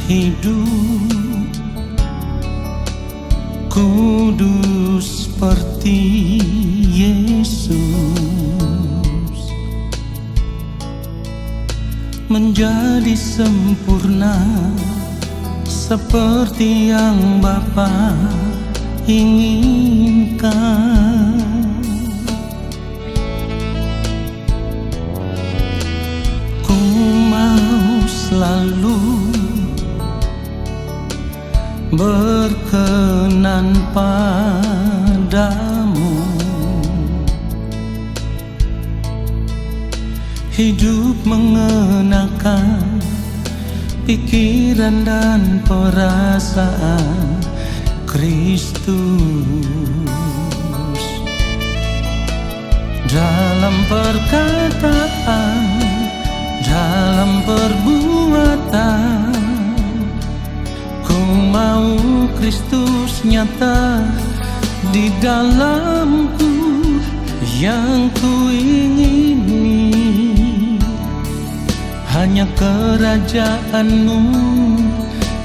hidup kudus seperti Yesus, menjadi sempurna seperti yang Bapa inginkan. Ku mau selalu berkenan padamu, hidup mengenakan pikiran dan perasaan Kristus, dalam perkataan, dalam perbuatan. Ku mau Kristus nyata di dalamku, yang ku ingini hanya kerajaan-Mu,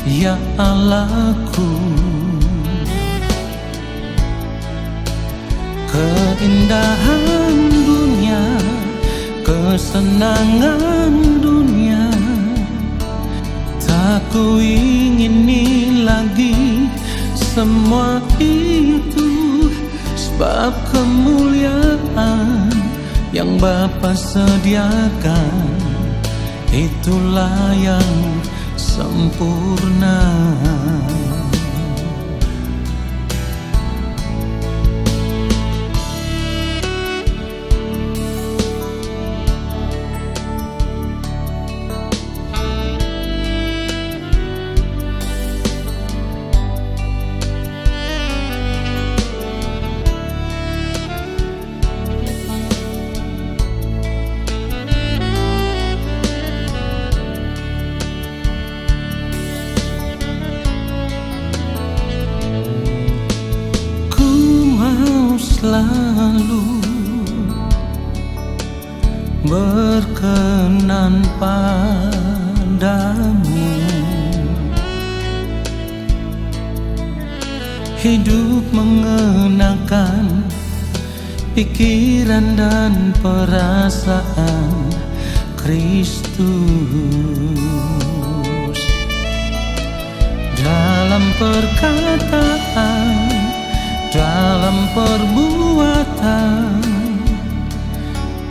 ya Allahku. Keindahan dunia, kesenangan dunia, tak ku ingini lagi semua itu, sebab kemuliaan yang Bapa sediakan, itulah yang sempurna. Selalu berkenan padamu, hidup mengenakan pikiran dan perasaan Kristus, dalam perkataan, dalam perbuatan.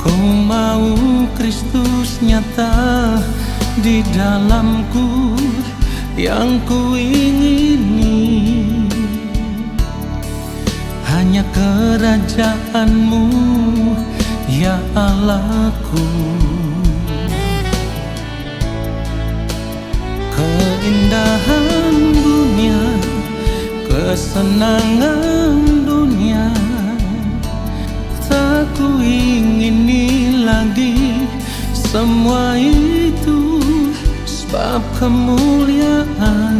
Ku mau Kristus nyata di dalamku, yang ku ingini hanya kerajaan-Mu, ya Allahku. Keindahan dunia, kesenangan dunia, tak ku ingini lagi semua itu, sebab kemuliaan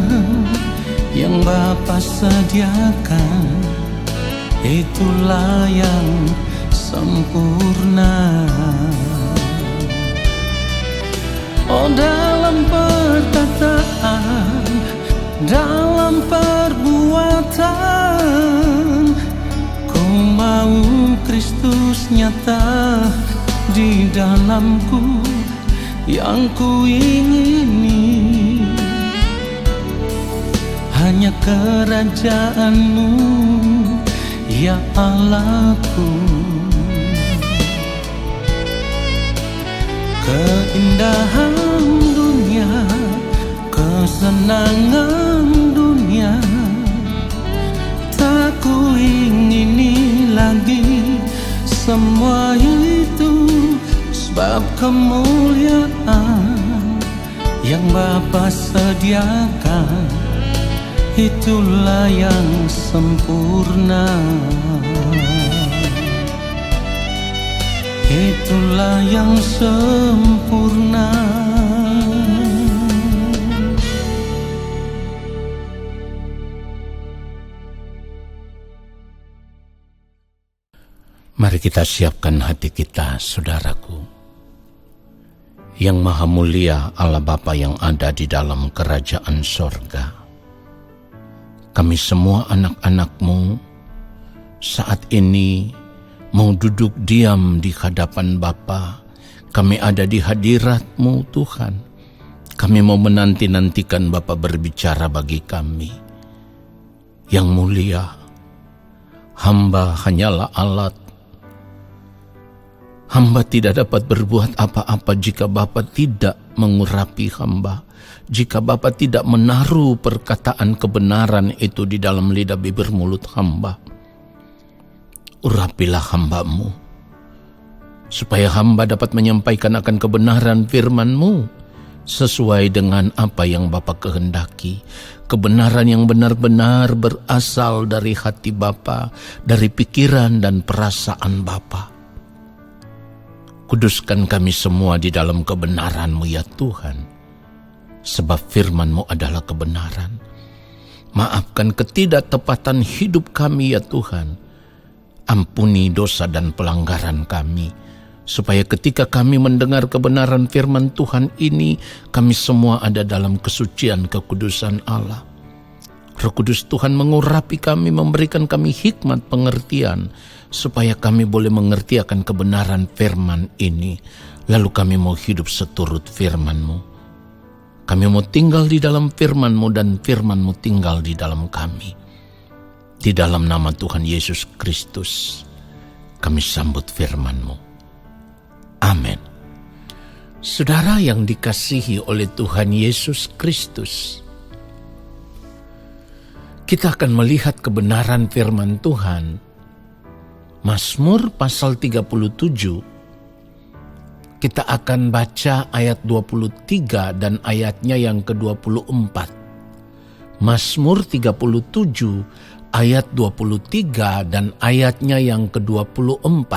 yang Bapa sediakan, itulah yang sempurna. Oh, dalam perkataan, dalam perbuatan, ku mau Kristus nyata di dalamku, yang ku ingini hanya kerajaan-Mu, ya Allahku. Keindahan dunia, kesenangan dunia, tak ku ingini lagi semua itu, sebab kemuliaan yang Bapa sediakan, itulah yang sempurna. Itulah yang sempurna. Mari kita siapkan hati kita, saudaraku. Yang Maha Mulia Allah Bapa yang ada di dalam kerajaan sorga, kami semua anak-anak-Mu saat ini mau duduk diam di hadapan Bapa. Kami ada di hadirat-Mu Tuhan. Kami mau menanti-nantikan Bapa berbicara bagi kami. Yang mulia, hamba hanyalah alat. Hamba tidak dapat berbuat apa-apa jika Bapa tidak mengurapi hamba. Jika Bapa tidak menaruh perkataan kebenaran itu di dalam lidah bibir mulut hamba. Urapilah hamba-Mu, supaya hamba dapat menyampaikan akan kebenaran firman-Mu sesuai dengan apa yang Bapa kehendaki. Kebenaran yang benar-benar berasal dari hati Bapa, dari pikiran dan perasaan Bapa. Kuduskan kami semua di dalam kebenaran-Mu ya Tuhan, sebab firman-Mu adalah kebenaran. Maafkan ketidaktepatan hidup kami ya Tuhan. Ampuni dosa dan pelanggaran kami, supaya ketika kami mendengar kebenaran firman Tuhan ini, kami semua ada dalam kesucian kekudusan Allah. Roh Kudus Tuhan mengurapi kami, memberikan kami hikmat pengertian, supaya kami boleh mengerti akan kebenaran firman ini. Lalu kami mau hidup seturut firman-Mu. Kami mau tinggal di dalam firman-Mu dan firman-Mu tinggal di dalam kami. Di dalam nama Tuhan Yesus Kristus, kami sambut firman-Mu. Amin. Saudara yang dikasihi oleh Tuhan Yesus Kristus, kita akan melihat kebenaran firman Tuhan. Mazmur pasal 37, kita akan baca ayat 23 dan ayatnya yang ke-24. Mazmur 37 ayat 23 dan ayatnya yang ke-24.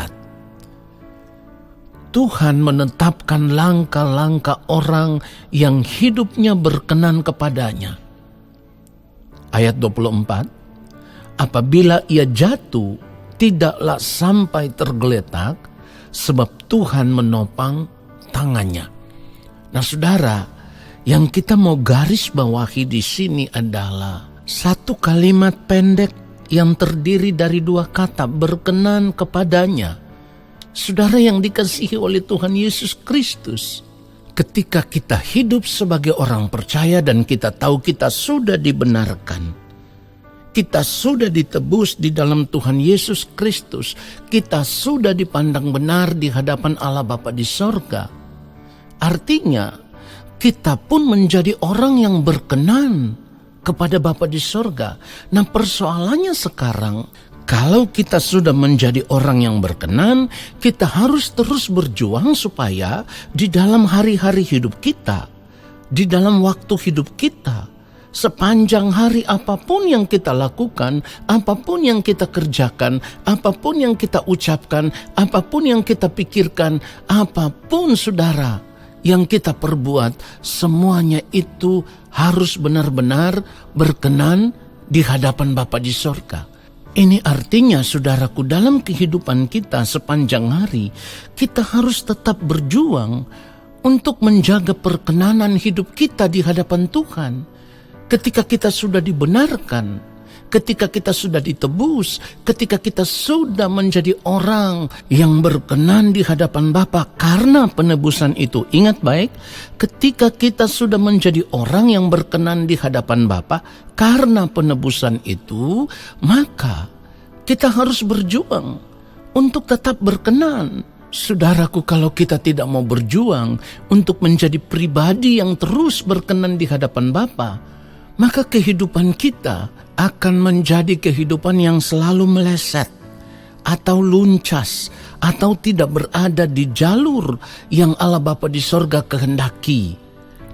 Tuhan menetapkan langkah-langkah orang yang hidupnya berkenan kepadanya. Ayat 24, apabila ia jatuh, tidaklah sampai tergeletak, sebab Tuhan menopang tangannya. Nah saudara, yang kita mau garis bawahi di sini adalah satu kalimat pendek yang terdiri dari dua kata, berkenan kepadanya. Saudara yang dikasihi oleh Tuhan Yesus Kristus, ketika kita hidup sebagai orang percaya dan kita tahu kita sudah dibenarkan, kita sudah ditebus di dalam Tuhan Yesus Kristus, kita sudah dipandang benar di hadapan Allah Bapa di sorga. Artinya, kita pun menjadi orang yang berkenan kepada Bapa di sorga. Nah persoalannya sekarang, kalau kita sudah menjadi orang yang berkenan, kita harus terus berjuang supaya di dalam hari-hari hidup kita, di dalam waktu hidup kita, sepanjang hari apapun yang kita lakukan, apapun yang kita kerjakan, apapun yang kita ucapkan, apapun yang kita pikirkan, apapun saudara yang kita perbuat, semuanya itu harus benar-benar berkenan di hadapan Bapa di sorga. Ini artinya saudaraku, dalam kehidupan kita sepanjang hari, kita harus tetap berjuang untuk menjaga perkenanan hidup kita di hadapan Tuhan. Ketika kita sudah dibenarkan, ketika kita sudah ditebus, ketika kita sudah menjadi orang yang berkenan di hadapan Bapa karena penebusan itu. Ingat baik, ketika kita sudah menjadi orang yang berkenan di hadapan Bapa karena penebusan itu, maka kita harus berjuang untuk tetap berkenan. Saudaraku, kalau kita tidak mau berjuang untuk menjadi pribadi yang terus berkenan di hadapan Bapa, maka kehidupan kita akan menjadi kehidupan yang selalu meleset atau luncas atau tidak berada di jalur yang Allah Bapa di sorga kehendaki.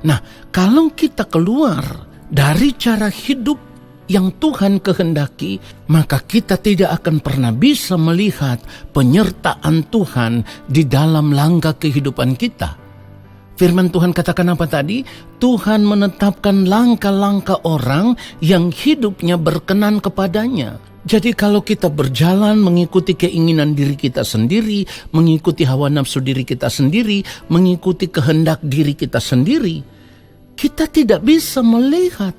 Nah, kalau kita keluar dari cara hidup yang Tuhan kehendaki, maka kita tidak akan pernah bisa melihat penyertaan Tuhan di dalam langkah kehidupan kita. Firman Tuhan katakan apa tadi? Tuhan menetapkan langkah-langkah orang yang hidupnya berkenan kepadanya. Jadi kalau kita berjalan mengikuti keinginan diri kita sendiri, mengikuti hawa nafsu diri kita sendiri, mengikuti kehendak diri kita sendiri, kita tidak bisa melihat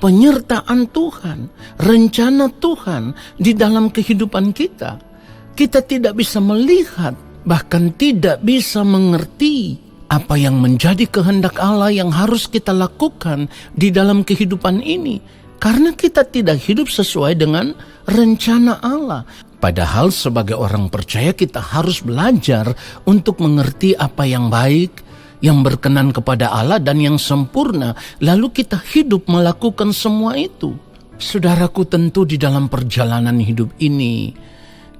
penyertaan Tuhan, rencana Tuhan di dalam kehidupan kita. Kita tidak bisa melihat, bahkan tidak bisa mengerti apa yang menjadi kehendak Allah yang harus kita lakukan di dalam kehidupan ini. Karena kita tidak hidup sesuai dengan rencana Allah. Padahal sebagai orang percaya kita harus belajar untuk mengerti apa yang baik, yang berkenan kepada Allah dan yang sempurna. Lalu kita hidup melakukan semua itu. Saudaraku, tentu di dalam perjalanan hidup ini,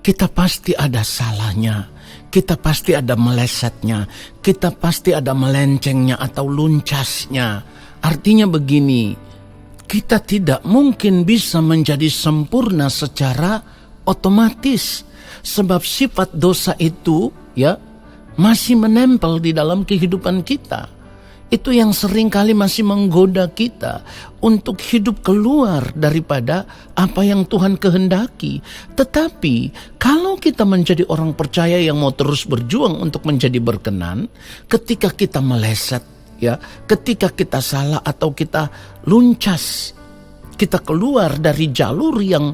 kita pasti ada salahnya. Kita pasti ada melesetnya. Kita pasti ada melencengnya atau luncasnya. Artinya begini, kita tidak mungkin bisa menjadi sempurna secara otomatis. Sebab sifat dosa itu masih menempel di dalam kehidupan kita. Itu yang seringkali masih menggoda kita untuk hidup keluar daripada apa yang Tuhan kehendaki. Tetapi kalau kita menjadi orang percaya yang mau terus berjuang untuk menjadi berkenan, ketika kita meleset, ketika kita salah atau kita luncas, kita keluar dari jalur yang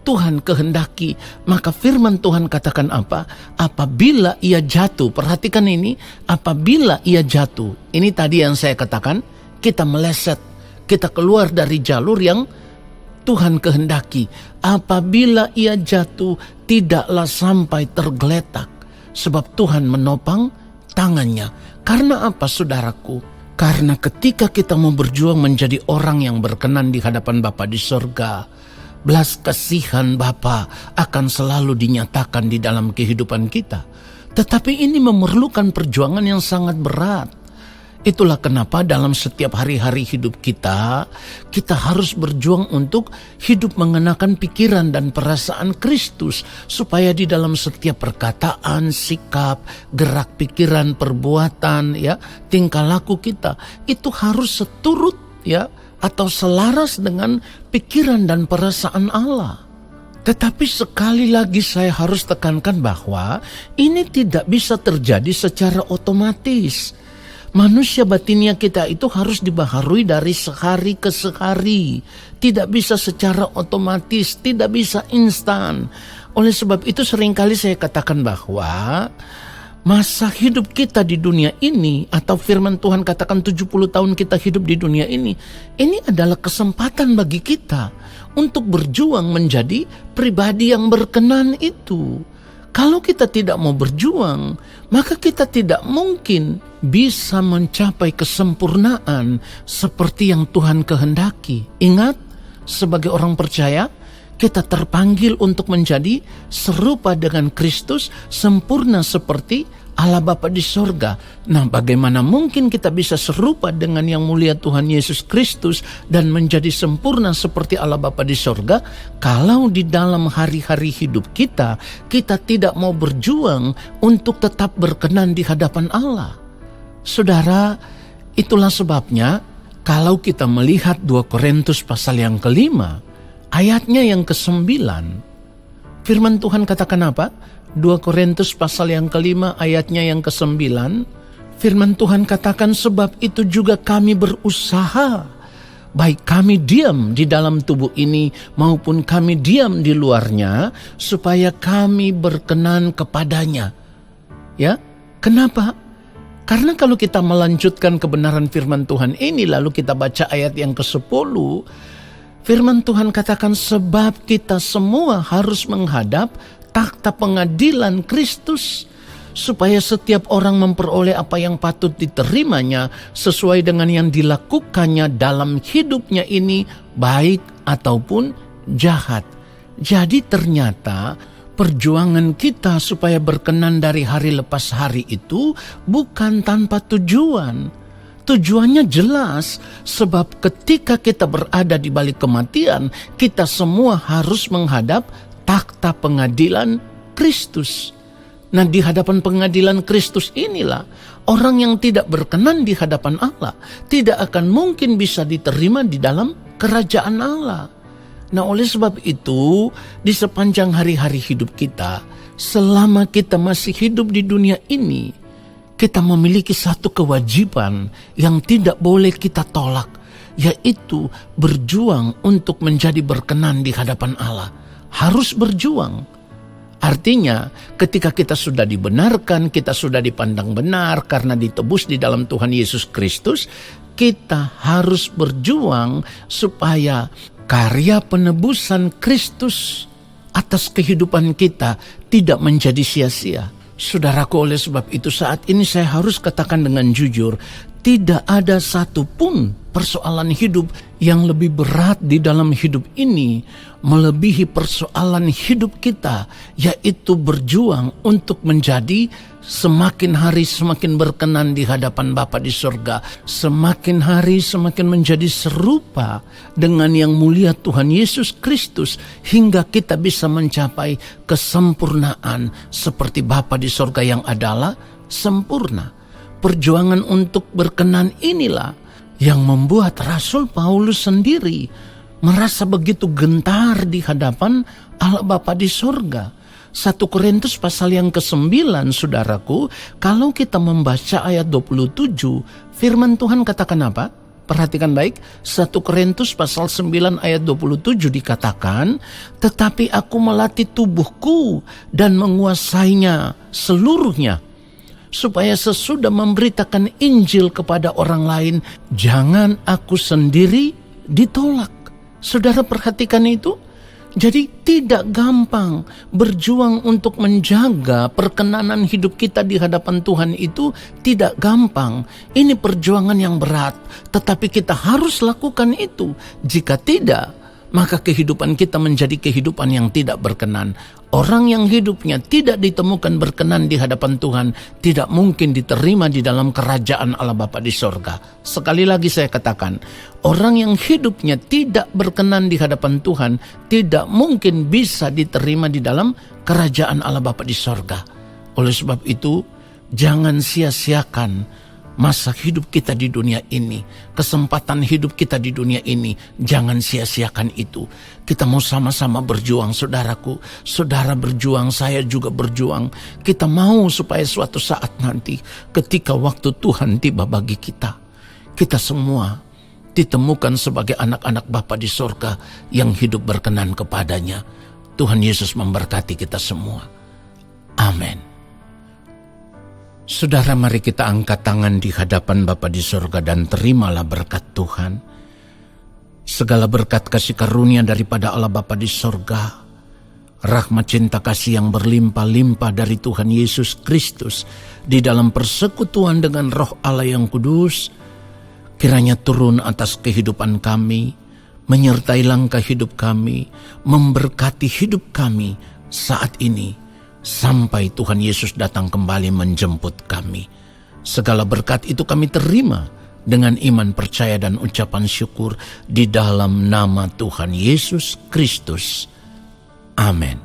Tuhan kehendaki, maka firman Tuhan katakan apa? Apabila ia jatuh, perhatikan ini, apabila ia jatuh. Ini tadi yang saya katakan, kita meleset, kita keluar dari jalur yang Tuhan kehendaki. Apabila ia jatuh, tidaklah sampai tergeletak, sebab Tuhan menopang tangannya. Karena apa, saudaraku? Karena ketika kita mau berjuang menjadi orang yang berkenan di hadapan Bapa di sorga, belas kasihan Bapa akan selalu dinyatakan di dalam kehidupan kita. Tetapi ini memerlukan perjuangan yang sangat berat. Itulah kenapa dalam setiap hari-hari hidup kita harus berjuang untuk hidup mengenakan pikiran dan perasaan Kristus. Supaya di dalam setiap perkataan, sikap, gerak pikiran, perbuatan, tingkah laku kita, itu harus seturut atau selaras dengan pikiran dan perasaan Allah. Tetapi sekali lagi saya harus tekankan bahwa ini tidak bisa terjadi secara otomatis. Manusia batinnya kita itu harus dibaharui dari sehari ke sehari. Tidak bisa secara otomatis, tidak bisa instan. Oleh sebab itu seringkali saya katakan bahwa masa hidup kita di dunia ini, atau firman Tuhan katakan 70 tahun kita hidup di dunia ini adalah kesempatan bagi kita untuk berjuang menjadi pribadi yang berkenan itu. Kalau kita tidak mau berjuang, maka kita tidak mungkin bisa mencapai kesempurnaan seperti yang Tuhan kehendaki. Ingat, sebagai orang percaya, kita terpanggil untuk menjadi serupa dengan Kristus, sempurna seperti Allah Bapa di sorga. Nah, bagaimana mungkin kita bisa serupa dengan yang mulia Tuhan Yesus Kristus dan menjadi sempurna seperti Allah Bapa di sorga kalau di dalam hari-hari hidup kita tidak mau berjuang untuk tetap berkenan di hadapan Allah? Saudara, itulah sebabnya kalau kita melihat 2 Korintus pasal yang ke-5, ayatnya yang ke-9, firman Tuhan katakan apa? 2 Korintus pasal yang ke-5 ayatnya yang ke-9, firman Tuhan katakan, sebab itu juga kami berusaha, baik kami diam di dalam tubuh ini maupun kami diam di luarnya, supaya kami berkenan kepadanya. Kenapa? Karena kalau kita melanjutkan kebenaran firman Tuhan ini, lalu kita baca ayat yang ke-10, firman Tuhan katakan, sebab kita semua harus menghadap takhta pengadilan Kristus, supaya setiap orang memperoleh apa yang patut diterimanya sesuai dengan yang dilakukannya dalam hidupnya ini, baik ataupun jahat. Jadi ternyata perjuangan kita supaya berkenan dari hari lepas hari itu bukan tanpa tujuan. Tujuannya jelas, sebab ketika kita berada di balik kematian, kita semua harus menghadap takhta pengadilan Kristus. Nah, di hadapan pengadilan Kristus inilah orang yang tidak berkenan di hadapan Allah tidak akan mungkin bisa diterima di dalam kerajaan Allah. Nah, oleh sebab itu, di sepanjang hari-hari hidup kita, selama kita masih hidup di dunia ini, kita memiliki satu kewajiban yang tidak boleh kita tolak, yaitu berjuang untuk menjadi berkenan di hadapan Allah. Harus berjuang. Artinya, ketika kita sudah dibenarkan, kita sudah dipandang benar karena ditebus di dalam Tuhan Yesus Kristus, kita harus berjuang supaya karya penebusan Kristus atas kehidupan kita tidak menjadi sia-sia. Saudaraku, oleh sebab itu saat ini saya harus katakan dengan jujur, tidak ada satupun persoalan hidup yang lebih berat di dalam hidup ini melebihi persoalan hidup kita, yaitu berjuang untuk menjadi semakin hari semakin berkenan di hadapan Bapa di surga, semakin hari semakin menjadi serupa dengan yang mulia Tuhan Yesus Kristus, hingga kita bisa mencapai kesempurnaan seperti Bapa di surga yang adalah sempurna. Perjuangan untuk berkenan inilah yang membuat Rasul Paulus sendiri merasa begitu gentar di hadapan Allah Bapa di surga. 1 Korintus pasal yang ke-9, saudaraku, kalau kita membaca ayat 27, firman Tuhan katakan apa? Perhatikan baik, 1 Korintus pasal 9 ayat 27 dikatakan, tetapi aku melatih tubuhku dan menguasainya seluruhnya, supaya sesudah memberitakan Injil kepada orang lain, jangan aku sendiri ditolak. Saudara perhatikan itu? Jadi tidak gampang berjuang untuk menjaga perkenanan hidup kita di hadapan Tuhan itu tidak gampang. Ini perjuangan yang berat, tetapi kita harus lakukan itu. Jika tidak, maka kehidupan kita menjadi kehidupan yang tidak berkenan. Orang yang hidupnya tidak ditemukan berkenan di hadapan Tuhan tidak mungkin diterima di dalam kerajaan Allah Bapa di sorga. Sekali lagi saya katakan, orang yang hidupnya tidak berkenan di hadapan Tuhan tidak mungkin bisa diterima di dalam kerajaan Allah Bapa di sorga. Oleh sebab itu, jangan sia-siakan masa hidup kita di dunia ini, kesempatan hidup kita di dunia ini, jangan sia-siakan itu. Kita mau sama-sama berjuang, saudaraku. Saudara berjuang, saya juga berjuang. Kita mau supaya suatu saat nanti, ketika waktu Tuhan tiba bagi kita, kita semua ditemukan sebagai anak-anak Bapa di sorga yang hidup berkenan kepadanya. Tuhan Yesus memberkati kita semua. Amin. Saudara, mari kita angkat tangan di hadapan Bapa di surga dan terimalah berkat Tuhan. Segala berkat kasih karunia daripada Allah Bapa di surga, rahmat cinta kasih yang berlimpah-limpah dari Tuhan Yesus Kristus di dalam persekutuan dengan Roh Allah yang kudus, kiranya turun atas kehidupan kami, menyertai langkah hidup kami, memberkati hidup kami saat ini, sampai Tuhan Yesus datang kembali menjemput kami. Segala berkat itu kami terima dengan iman, percaya, dan ucapan syukur di dalam nama Tuhan Yesus Kristus. Amin.